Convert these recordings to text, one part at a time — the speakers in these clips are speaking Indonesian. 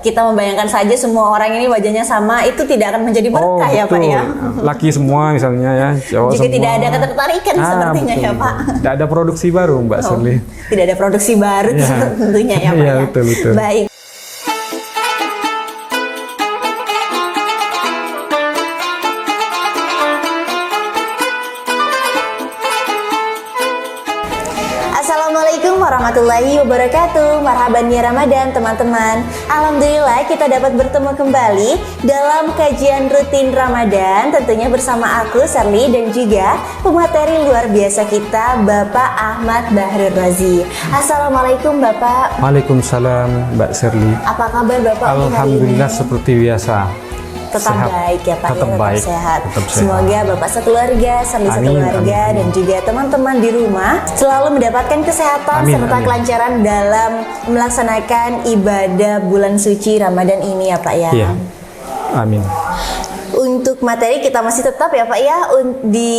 kita membayangkan saja semua orang ini wajahnya sama, itu tidak akan menjadi berkah ya Pak ya. Laki semua misalnya ya, cowok Jika semua. tidak ada ketertarikan sepertinya betul. ya Pak. Tidak ada produksi baru Mbak Shirley. Tidak ada produksi baru tentunya ya Pak ya. ya. Betul. Baik. Assalamualaikum warahmatullahi wabarakatuh. Marhaban ya Ramadan teman-teman. Alhamdulillah kita dapat bertemu kembali dalam kajian rutin Ramadan, tentunya bersama aku Shirley dan juga pemateri luar biasa kita Bapak Ahmad Bahrul Razi. Assalamualaikum Bapak. Waalaikumsalam Mbak Shirley. Apa kabar Bapak? Alhamdulillah seperti biasa. Tetap sehat. baik ya Pak, tetap ya, baik. sehat. Tetap sehat. Semoga Bapak sekeluarga, Shirley sekeluarga, dan juga teman-teman di rumah selalu mendapatkan kesehatan serta kelancaran dalam melaksanakan ibadah bulan suci Ramadan ini ya Pak ya. Iya. Amin. Untuk materi kita masih tetap ya Pak ya di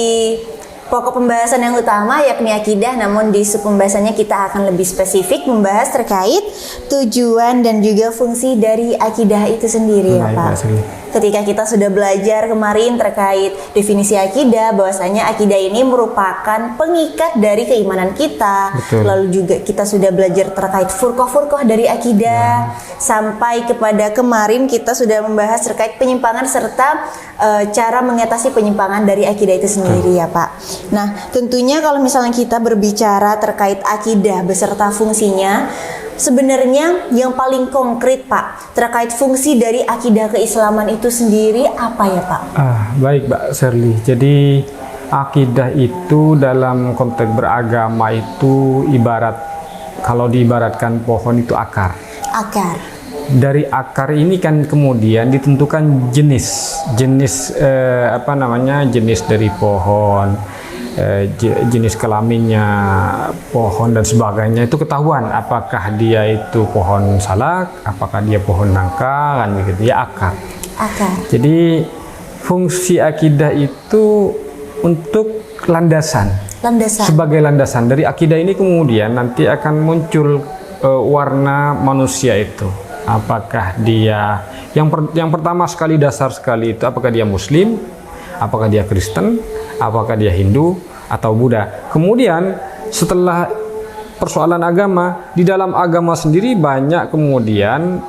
pokok pembahasan yang utama yakni akidah, namun di sub pembahasannya kita akan lebih spesifik membahas terkait tujuan dan juga fungsi dari akidah itu sendiri ya Pak. Ketika kita sudah belajar kemarin terkait definisi akidah, bahwasanya akidah ini merupakan pengikat dari keimanan kita. Betul. Lalu juga kita sudah belajar terkait furqah-furqah dari akidah, sampai kepada kemarin kita sudah membahas terkait penyimpangan serta cara mengatasi penyimpangan dari akidah itu sendiri ya Pak. Nah, tentunya kalau misalnya kita berbicara terkait akidah beserta fungsinya, sebenarnya yang paling konkret Pak terkait fungsi dari akidah keislaman itu sendiri apa ya Pak? Baik Mbak Shirley. Jadi akidah itu dalam konteks beragama itu ibarat, kalau diibaratkan pohon itu akar. Akar. Dari akar ini kan kemudian ditentukan jenis jenis dari pohon, jenis kelaminnya pohon dan sebagainya, itu ketahuan apakah dia itu pohon salak, apakah dia pohon nangka, kan begitu ya, akar. Jadi fungsi akidah itu untuk landasan. Sebagai landasan dari akidah ini kemudian nanti akan muncul warna manusia itu. Apakah dia yang pertama sekali, dasar sekali itu, apakah dia Muslim, apakah dia Kristen, apakah dia Hindu atau Buddha. Kemudian setelah persoalan agama, di dalam agama sendiri banyak kemudian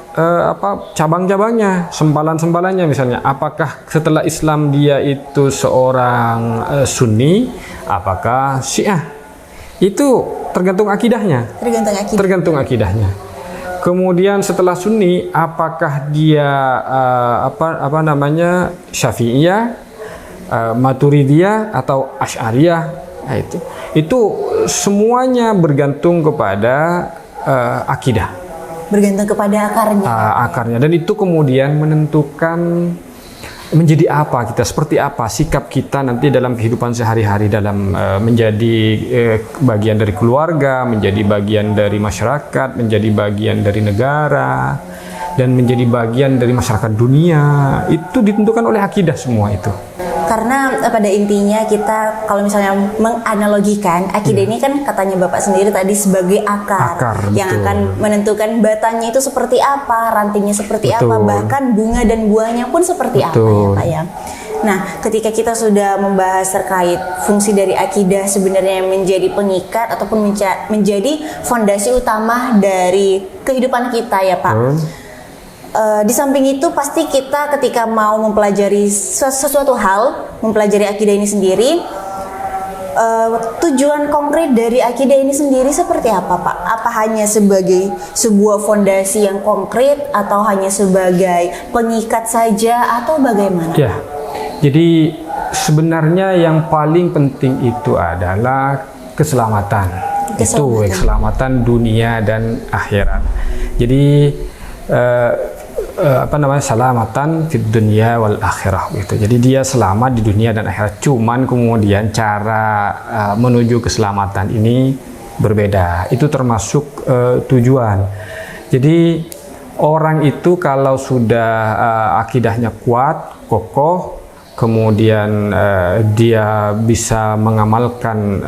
cabang-cabangnya, sempalan-sempalannya. Misalnya apakah setelah Islam dia itu seorang Sunni, apakah Syiah. Itu tergantung akidahnya. Tergantung akidahnya. Kemudian setelah Sunni, apakah dia Syafi'iyah, Maturidiyah atau Asy'ariyah. Nah, itu semuanya bergantung kepada akidah. Bergantung kepada akarnya. Akarnya, dan itu kemudian menentukan menjadi apa kita, seperti apa sikap kita nanti dalam kehidupan sehari-hari, dalam menjadi bagian dari keluarga, menjadi bagian dari masyarakat, menjadi bagian dari negara, dan menjadi bagian dari masyarakat dunia. Itu ditentukan oleh akidah semua itu. Karena pada intinya kita kalau misalnya menganalogikan akidah ini kan katanya Bapak sendiri tadi sebagai akar yang akan menentukan batangnya itu seperti apa, rantingnya seperti apa, bahkan bunga dan buahnya pun seperti apa ya Pak ya. Nah, ketika kita sudah membahas terkait fungsi dari akidah sebenarnya yang menjadi pengikat ataupun menjadi fondasi utama dari kehidupan kita ya Pak. Di samping itu pasti kita ketika mau mempelajari sesuatu hal, mempelajari akidah ini sendiri, tujuan konkret dari akidah ini sendiri seperti apa Pak? Apa hanya sebagai sebuah fondasi yang konkret atau hanya sebagai pengikat saja atau bagaimana? Ya, jadi sebenarnya yang paling penting itu adalah keselamatan. Itu keselamatan dunia dan akhirat. Jadi selamatan fid dunya wal akhirah gitu. Jadi dia selamat di dunia dan akhirat. Cuman kemudian cara menuju keselamatan ini berbeda. Itu termasuk tujuan. Jadi orang itu kalau sudah akidahnya kuat, kokoh, kemudian dia bisa mengamalkan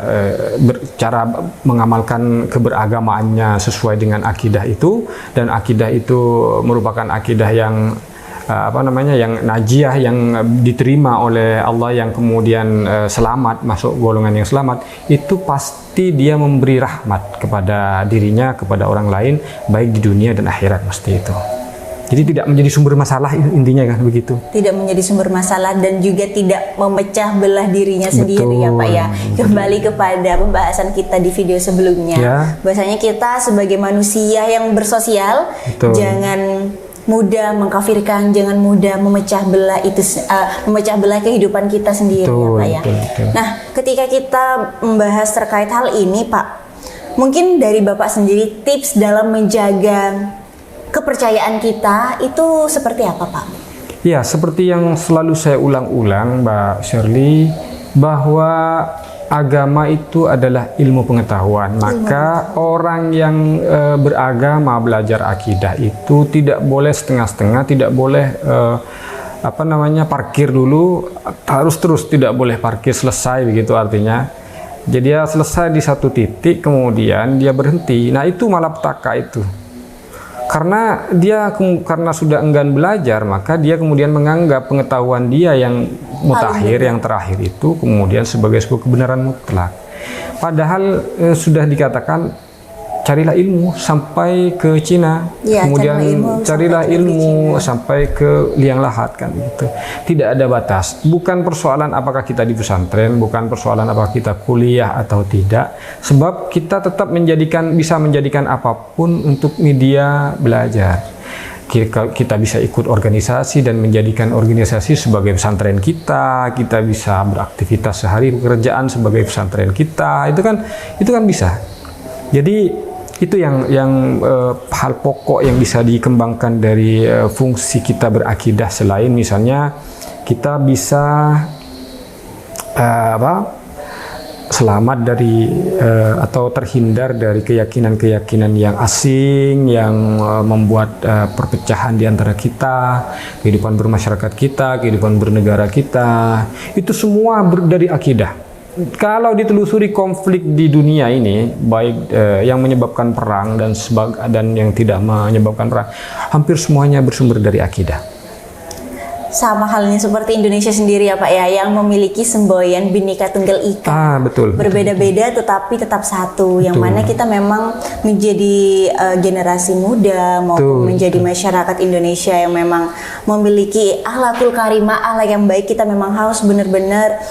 cara mengamalkan keberagamaannya sesuai dengan akidah itu, dan akidah itu merupakan akidah yang yang najiah, yang diterima oleh Allah, yang kemudian selamat, masuk golongan yang selamat, itu pasti dia memberi rahmat kepada dirinya, kepada orang lain, baik di dunia dan akhirat, mesti itu. Jadi tidak menjadi sumber masalah, intinya kan begitu. Tidak menjadi sumber masalah dan juga tidak memecah belah dirinya sendiri. Betul, ya Pak ya. Kembali kepada pembahasan kita di video sebelumnya. Ya. Bahwasanya kita sebagai manusia yang bersosial, betul, jangan mudah mengkafirkan, jangan mudah memecah belah memecah belah kehidupan kita sendiri, betul, ya Pak ya. Betul, betul. Nah, ketika kita membahas terkait hal ini, Pak, mungkin dari Bapak sendiri tips dalam menjaga kepercayaan kita itu seperti apa, Pak? Ya, seperti yang selalu saya ulang-ulang, Mbak Shirley, bahwa agama itu adalah ilmu pengetahuan. Maka orang yang beragama, belajar akidah itu tidak boleh setengah-setengah, tidak boleh parkir dulu, harus terus, tidak boleh parkir selesai, begitu artinya. Jadi dia selesai di satu titik, kemudian dia berhenti. Nah, itu malapetaka itu. Karena sudah enggan belajar, maka dia kemudian menganggap pengetahuan dia yang mutakhir, yang terakhir itu kemudian sebagai sebuah kebenaran mutlak. Padahal sudah dikatakan carilah ilmu sampai ke Cina, ya, kemudian carilah ilmu sampai ke liang lahat, kan gitu. Tidak ada batas. Bukan persoalan apakah kita di pesantren, bukan persoalan apakah kita kuliah atau tidak, sebab kita tetap bisa menjadikan apapun untuk media belajar. Kita bisa ikut organisasi dan menjadikan organisasi sebagai pesantren kita bisa beraktivitas sehari pekerjaan sebagai pesantren kita, itu kan bisa. Jadi itu yang hal pokok yang bisa dikembangkan dari fungsi kita berakidah, selain misalnya kita bisa selamat dari atau terhindar dari keyakinan-keyakinan yang asing yang membuat perpecahan di antara kita, kehidupan bermasyarakat kita, kehidupan bernegara kita, itu semua dari akidah. Kalau ditelusuri konflik di dunia ini, baik yang menyebabkan perang dan yang tidak menyebabkan perang, hampir semuanya bersumber dari akidah. Sama halnya seperti Indonesia sendiri ya Pak ya, yang memiliki semboyan Bhinneka Tunggal Ika. Betul. Berbeda-beda tetapi tetap satu. Betul. Yang mana kita memang menjadi generasi muda maupun menjadi masyarakat Indonesia yang memang memiliki akhlakul karimah, akhlak yang baik. Kita memang harus benar-benar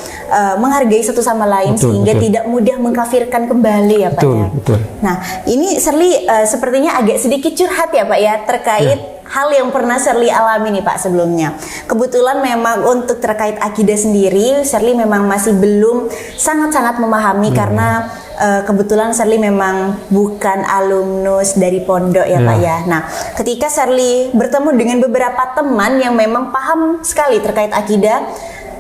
menghargai satu sama lain, sehingga tidak mudah mengkafirkan kembali ya Pak ya. Betul. Nah, ini Shirley sepertinya agak sedikit curhat ya Pak ya terkait hal yang pernah Shirley alami nih Pak sebelumnya. Kebetulan memang untuk terkait akidah sendiri, Shirley memang masih belum sangat-sangat memahami karena kebetulan Shirley memang bukan alumnus dari pondok ya Pak ya. Nah, ketika Shirley bertemu dengan beberapa teman yang memang paham sekali terkait akidah,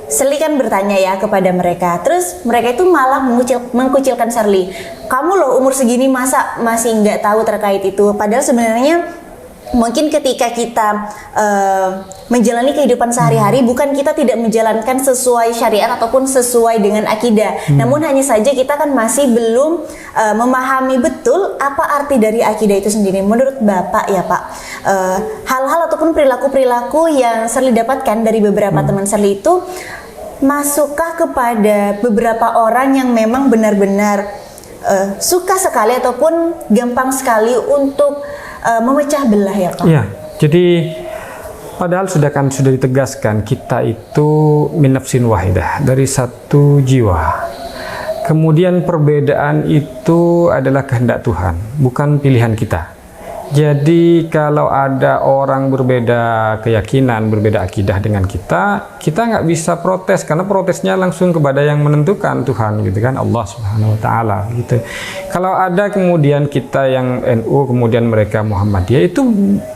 Shirley kan bertanya ya kepada mereka. Terus mereka itu malah mengkucilkan Shirley. Kamu loh umur segini masa masih nggak tahu terkait itu? Padahal sebenarnya mungkin ketika kita menjalani kehidupan sehari-hari, bukan kita tidak menjalankan sesuai syariat ataupun sesuai dengan akidah. Namun hanya saja kita kan masih belum memahami betul apa arti dari akidah itu sendiri. Menurut Bapak ya Pak, hal-hal ataupun perilaku-perilaku yang Shirley dapatkan dari beberapa teman Shirley itu masukkah kepada beberapa orang yang memang benar-benar suka sekali ataupun gampang sekali untuk memecah belah ya Pak? Ya, jadi padahal sudah ditegaskan kita itu min nafsin wahidah, dari satu jiwa. Kemudian perbedaan itu adalah kehendak Tuhan, bukan pilihan kita. Jadi kalau ada orang berbeda keyakinan, berbeda akidah dengan kita nggak bisa protes, karena protesnya langsung kepada yang menentukan, Tuhan gitu kan, Allah Subhanahu Wa Taala gitu. Kalau ada kemudian kita yang NU, kemudian mereka Muhammadiyah, itu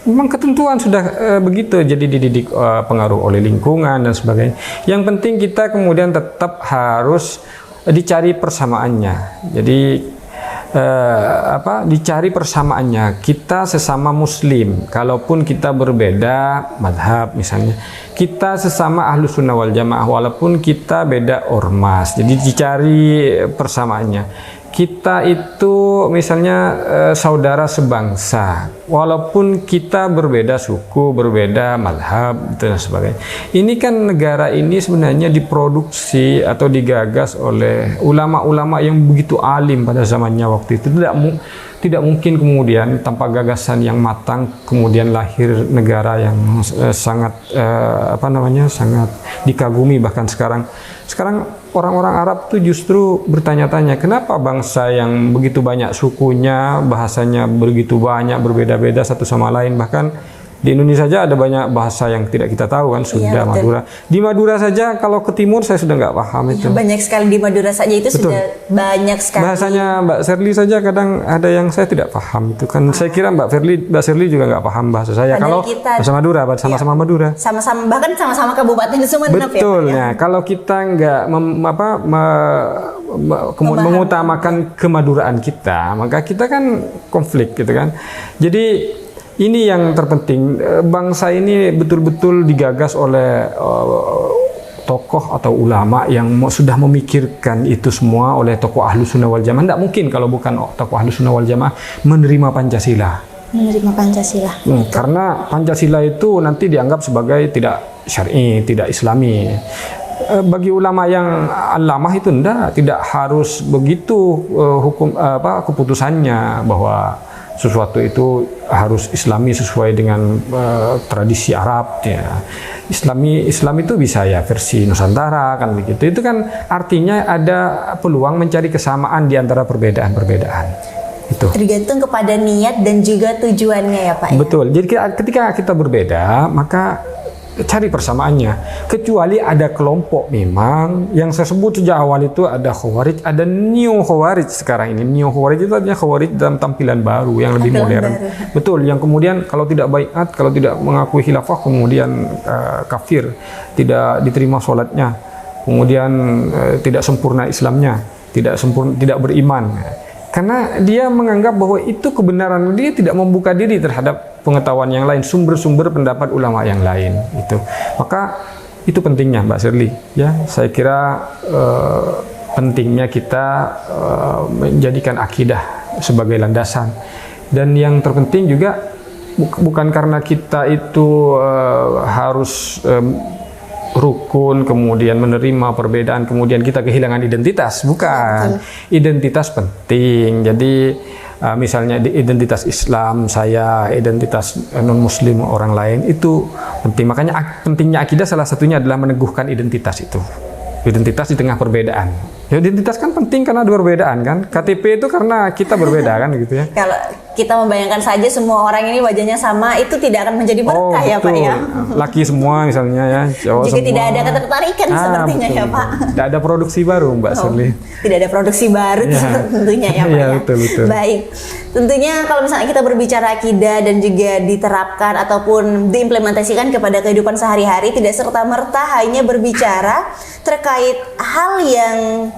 memang ketentuan sudah begitu, jadi dididik pengaruh oleh lingkungan dan sebagainya. Yang penting kita kemudian tetap harus dicari persamaannya. Jadi dicari persamaannya. Kita sesama muslim, kalaupun kita berbeda madhab misalnya, kita sesama ahlu sunnah wal jamaah walaupun kita beda ormas, jadi dicari persamaannya. kita itu misalnya saudara sebangsa, walaupun kita berbeda suku, berbeda mazhab dan sebagainya. Ini kan negara ini sebenarnya diproduksi atau digagas oleh ulama-ulama yang begitu alim pada zamannya waktu itu. Tidak mungkin kemudian tanpa gagasan yang matang kemudian lahir negara yang sangat sangat dikagumi. Bahkan sekarang orang-orang Arab tuh justru bertanya-tanya, kenapa bangsa yang begitu banyak sukunya, bahasanya begitu banyak, berbeda-beda satu sama lain. Bahkan di Indonesia saja ada banyak bahasa yang tidak kita tahu kan, Sunda, Madura. Di Madura saja kalau ke timur saya sudah nggak paham itu. Banyak sekali di Madura saja itu sudah banyak sekali. Bahasanya Mbak Sherly saja kadang ada yang saya tidak paham itu kan. Saya kira Mbak Sherly juga nggak paham bahasa saya. Kalau bahasa Madura, sama-sama Madura. Sama-sama, bahkan sama-sama Kabupaten Sumeneb. Betul ya. Kalau kita nggak mengutamakan kemaduraan kita, maka kita kan konflik gitu kan. Jadi ini yang terpenting, bangsa ini betul-betul digagas oleh tokoh atau ulama yang sudah memikirkan itu semua, oleh tokoh Ahlus Sunnah wal Jamaah. Tidak mungkin kalau bukan tokoh Ahlus Sunnah wal Jamaah menerima Pancasila. Karena Pancasila itu nanti dianggap sebagai tidak syar'i, tidak islami. Bagi ulama yang alamah itu tidak harus begitu keputusannya bahwa sesuatu itu harus islami sesuai dengan tradisi Arab ya. Islam itu bisa ya versi Nusantara kan begitu. Itu kan artinya ada peluang mencari kesamaan di antara perbedaan-perbedaan. Itu. Tergantung kepada niat dan juga tujuannya ya Pak. Betul. Jadi ketika kita berbeda, maka cari persamaannya. Kecuali ada kelompok memang yang saya sebut sejak awal itu ada Khawarij, ada Neo Khawarij sekarang ini. Neo Khawarij itu artinya Khawarij dalam tampilan baru yang lebih modern. Betul, yang kemudian kalau tidak baiat, kalau tidak mengakui khilafah kemudian kafir, tidak diterima sholatnya, kemudian tidak sempurna Islamnya, tidak beriman. Karena dia menganggap bahwa itu kebenaran, dia tidak membuka diri terhadap pengetahuan yang lain, sumber-sumber pendapat ulama yang lain itu. Maka itu pentingnya Mbak Sherly ya. Saya kira pentingnya kita menjadikan akidah sebagai landasan. Dan yang terpenting juga bukan karena kita itu harus rukun, kemudian menerima perbedaan, kemudian kita kehilangan identitas. Bukan. Identitas penting. Jadi misalnya identitas Islam saya, identitas non-Muslim orang lain itu penting. Makanya pentingnya akidah salah satunya adalah meneguhkan identitas itu. Identitas di tengah perbedaan. Ya, identitas kan penting karena ada perbedaan kan. KTP itu karena kita berbeda kan gitu ya. Kalau kita membayangkan saja semua orang ini wajahnya sama, itu tidak akan menjadi berkah ya Pak ya. Laki semua misalnya ya, cowok juga semua. Tidak ada ketertarikan sepertinya betul, ya Pak. Tidak ada produksi baru Mbak Sherly. Tidak ada produksi baru tentunya ya Pak ya. Betul. Baik. Tentunya kalau misalnya kita berbicara akidah dan juga diterapkan ataupun diimplementasikan kepada kehidupan sehari-hari, tidak serta-merta hanya berbicara terkait hal yang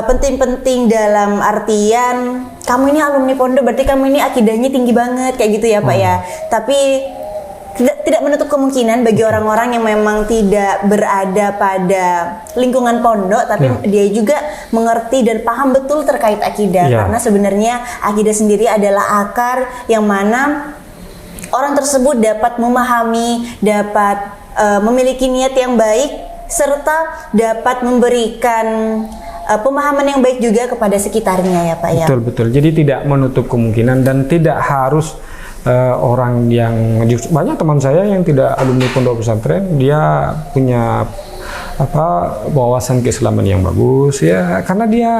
penting-penting dalam artian kamu ini alumni pondok berarti kamu ini akidahnya tinggi banget kayak gitu ya Pak ya. Tapi tidak menutup kemungkinan bagi orang-orang yang memang tidak berada pada lingkungan pondok tapi dia juga mengerti dan paham betul terkait akidah karena sebenarnya akidah sendiri adalah akar yang mana orang tersebut dapat memahami, dapat memiliki niat yang baik serta dapat memberikan pemahaman yang baik juga kepada sekitarnya ya Pak ya. Betul. Jadi tidak menutup kemungkinan dan tidak harus orang yang banyak teman saya yang tidak alumni pondok pesantren, dia punya wawasan keislaman yang bagus ya karena dia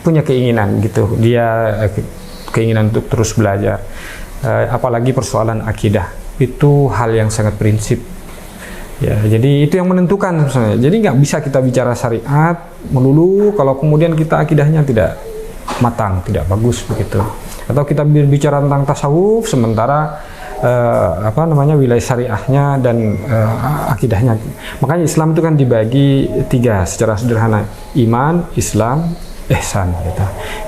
punya keinginan gitu. Dia keinginan untuk terus belajar. Apalagi persoalan akidah. Itu hal yang sangat prinsip. Ya, jadi itu yang menentukan sebenarnya. Jadi nggak bisa kita bicara syariat melulu kalau kemudian kita akidahnya tidak matang, tidak bagus begitu. Atau kita berbicara tentang tasawuf sementara wilayah syariahnya dan akidahnya. Makanya Islam itu kan dibagi 3 secara sederhana: iman, Islam, ihsan gitu.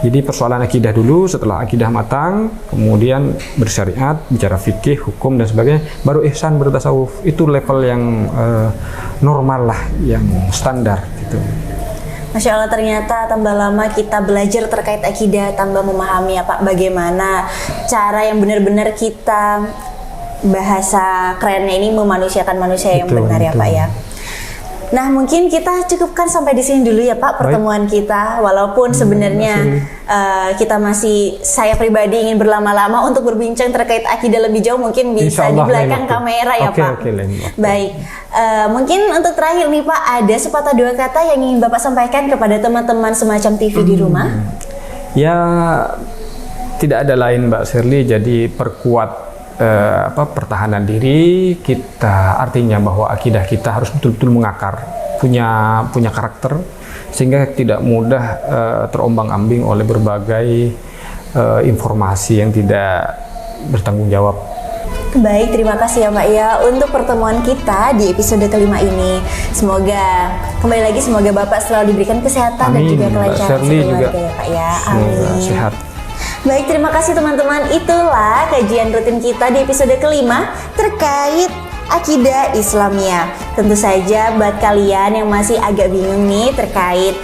Jadi persoalan akidah dulu, setelah akidah matang, kemudian bersyariat, bicara fikih, hukum dan sebagainya, baru ihsan bertasawuf. Itu level yang normal lah, yang standar gitu. Masya Allah, ternyata tambah lama kita belajar terkait akidah, tambah memahami ya Pak bagaimana cara yang benar-benar kita, bahasa kerennya ini, memanusiakan manusia yang benar ya Pak ya. Nah, mungkin kita cukupkan sampai di sini dulu ya Pak pertemuan kita. Walaupun sebenarnya kita masih, saya pribadi ingin berlama-lama untuk berbincang terkait akidah lebih jauh, mungkin bisa di belakang kamera ya Pak. Baik, mungkin untuk terakhir nih Pak, ada sepatah dua kata yang ingin Bapak sampaikan kepada teman-teman semacam TV di rumah? Ya, tidak ada lain Mbak Shirley, jadi perkuat pertahanan diri kita, artinya bahwa akidah kita harus betul-betul mengakar, punya karakter, sehingga tidak mudah terombang-ambing oleh berbagai informasi yang tidak bertanggung jawab. Baik, terima kasih ya Pak ya untuk pertemuan kita di episode kelima ini. Semoga kembali lagi, semoga Bapak selalu diberikan kesehatan. Amin. Dan juga kelancaran keluarga ya Pak ya. Amin. Sehat. Baik, terima kasih teman-teman. Itulah kajian rutin kita di episode kelima terkait akidah Islamiyah. Tentu saja buat kalian yang masih agak bingung nih terkait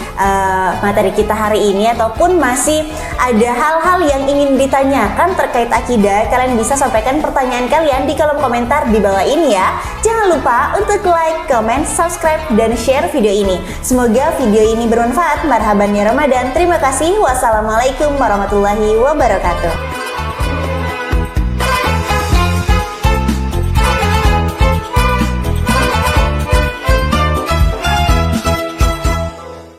materi kita hari ini, ataupun masih ada hal-hal yang ingin ditanyakan terkait akidah, kalian bisa sampaikan pertanyaan kalian di kolom komentar di bawah ini ya. Jangan lupa untuk like, comment, subscribe, dan share video ini. Semoga video ini bermanfaat. Marhaban ya Ramadan. Terima kasih. Wassalamualaikum warahmatullahi wabarakatuh.